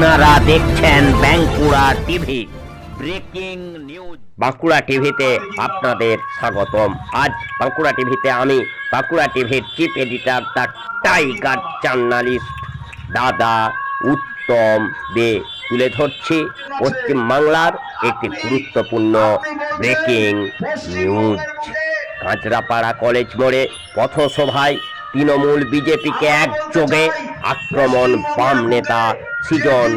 আপনারা দেখছেন Bankura TV breaking news. Bankura টিভিতে আপনাদের স্বাগতম। আজ বাঁকুড়া টিভিতে আমি বাঁকুড়া টিভির chief editor the tiger journalist দাদা উত্তম দে তুলে ধরছি পশ্চিমবাংলার একটি গুরুত্বপূর্ণ ব্রেকিং নিউজ। কাঁচরাপাড়া কলেজ মোড়ে পথসভায় তৃণমূল বিজেপিকে একযোগে আক্রমণ বাম নেতা সৃজন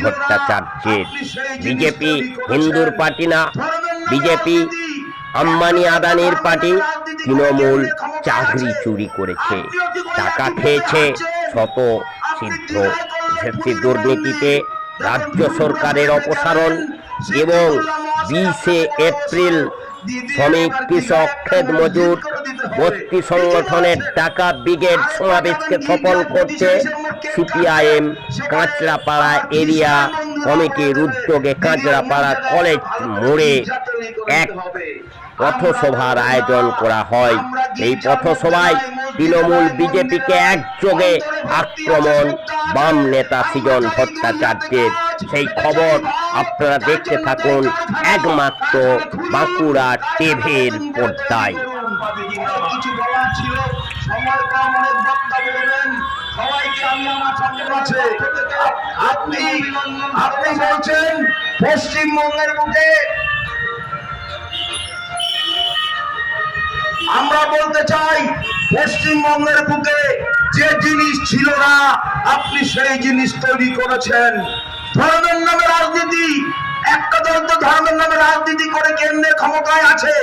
ভট্টাচার্যের। বিজেপি হিন্দুর পার্টি না, বিজেপি আম্বানি আদানির পার্টি। তৃণমূল চাকরি চুরি করেছে, টাকা খেয়েছে, শত সিদ্ধ দুর্নীতিতে রাজ্য সরকারের অপসারণ এবং 20 এপ্রিল শ্রমিক কৃষক খেত মজুর বস্তি সংগঠনের ঢাকা ব্রিগেড সমাবেশকে সফল করতে সিপিআইএম কাঁচরাপাড়া এরিয়া কমিটির উদ্যোগে কাঁচরাপাড়া কলেজ মোড়ে এক পথসভার আয়োজন করা হয়। এই পথসভায় তৃণমূল বিজেপিকে একযোগে আক্রমণ বাম নেতা সৃজন ভট্টাচার্যের। সেই খবর আপনারা দেখতে থাকুন একমাত্র বাঁকুড়া টিভির পর্দায়। কিছু বলার ছিল, সময় কম, অনেক বক্তা বলবেন, সবাইকে আমি আমার সঙ্গে আছে। আপনি বলছেন পশ্চিমবঙ্গের বুকে, আমরা বলতে চাই পশ্চিমবঙ্গের বুকে যে জিনিস ছিল না আপনি সেই জিনিস তৈরি করেছেন। ধর্মের নামে রাজনীতি, একটা দল তো ধর্মের নামে রাজনীতি করে কেন্দ্রে ক্ষমতায় আছে,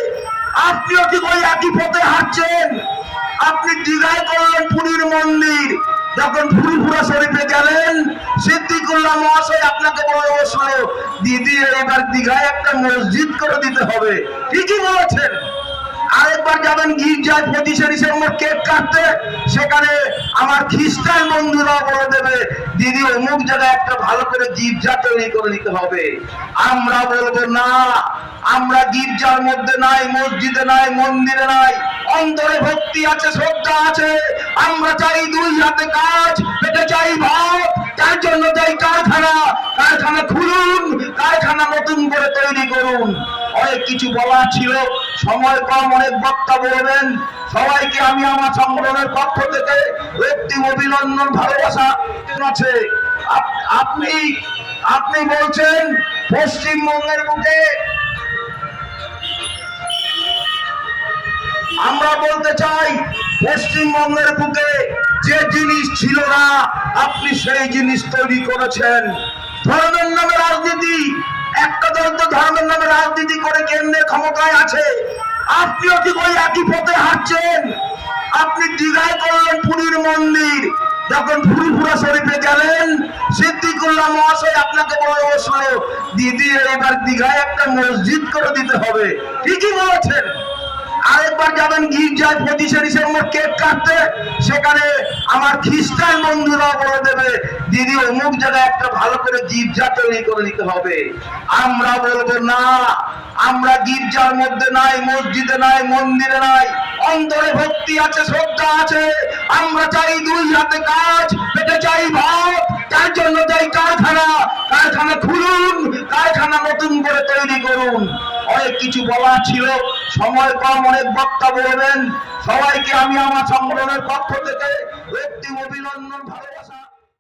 আপনিও কি ওই একই পথে হাঁটছেন? আপনি দীঘায় করলেন পুরীর মন্দির, যখন ফুরফুরা শরীফে গেলেন সিদ্দিকুল্লাহ মহাশয় আপনাকে বলে বসলো, দিদি এবার দীঘায় একটা মসজিদ করে দিতে হবে। ঠিকই বলেছেন। আরেকবার যাবেন গির্জায় 25 ডিসেম্বর কেক কাটতে, সেখানে আমার খ্রিস্টান বন্ধুরা বলে দেবে, দিদি অমুক জায়গায় একটা ভালো করে গির্জা তৈরি করে দিতে হবে। আমরা বলবো না, আমরা গির্জার মধ্যে নাই, মসজিদে নাই, মন্দিরে নাই, অন্তরে ভক্তি আছে, শ্রদ্ধা আছে। আমরা চাই দুই হাতে কাজ, পেটে চাই ভাত, তার জন্য চাই কারখানা। কারখানা খুলুন, কারখানা নতুন করে তৈরি করুন। অনেক কিছু বলার ছিল, সময় কম, অনেক বক্তা বলবেন, সবাইকে আমি আমার সংগঠনের পক্ষ থেকে একটি অভিনন্দন, ভালোবাসা আছে। আপনি বলছেন পশ্চিমবঙ্গের বুকে, আমরা বলতে চাই পশ্চিমবঙ্গের বুকে যে জিনিস ছিল না আপনি সেই জিনিস তৈরি করেছেন। ধর্মের নামে রাজনীতি, একটা দল তো ধর্মের নামে রাজনীতি করে কেন্দ্রে ক্ষমতায় আছে, আপনিও কি ওই একই পথে হাঁটছেন? আপনি দীঘায় করলেন পুরীর মন্দির, যখন ফুরফুরা শরীফে গেলেন সিদ্দিকুল্লাহ মহাশয় আপনাকে বলে বসলো, দিদি এবার দীঘায় একটা মসজিদ করে দিতে হবে। ঠিকই বলেছেন। আরেকবার যাবেন গির্জায় 25 ডিসেম্বর কেক কাটতে, সেখানে আমার খ্রিস্টান বন্ধুরা বলে দেবে, দিদি অমুক জায়গায় একটা ভালো করে গির্জা তৈরি করে দিতে হবে। আমরা বলবো না, আমরা গির্জার মধ্যে নাই, মসজিদে নাই, মন্দিরে নাই, অন্তরে ভক্তি আছে, শ্রদ্ধা আছে। আমরা চাই দুই হাতে কাজ, পেটে চাই ভাত, তার জন্য চাই কারখানা। কারখানা খুলুন, কারখানা নতুন করে তৈরি করুন। অনেক কিছু বলার ছিল, সময় কম, অনেক বক্তা বলবেন, সবাইকে আমি আমার সংগঠনের পক্ষ থেকে একটি অভিনন্দন, ভালোবাসা।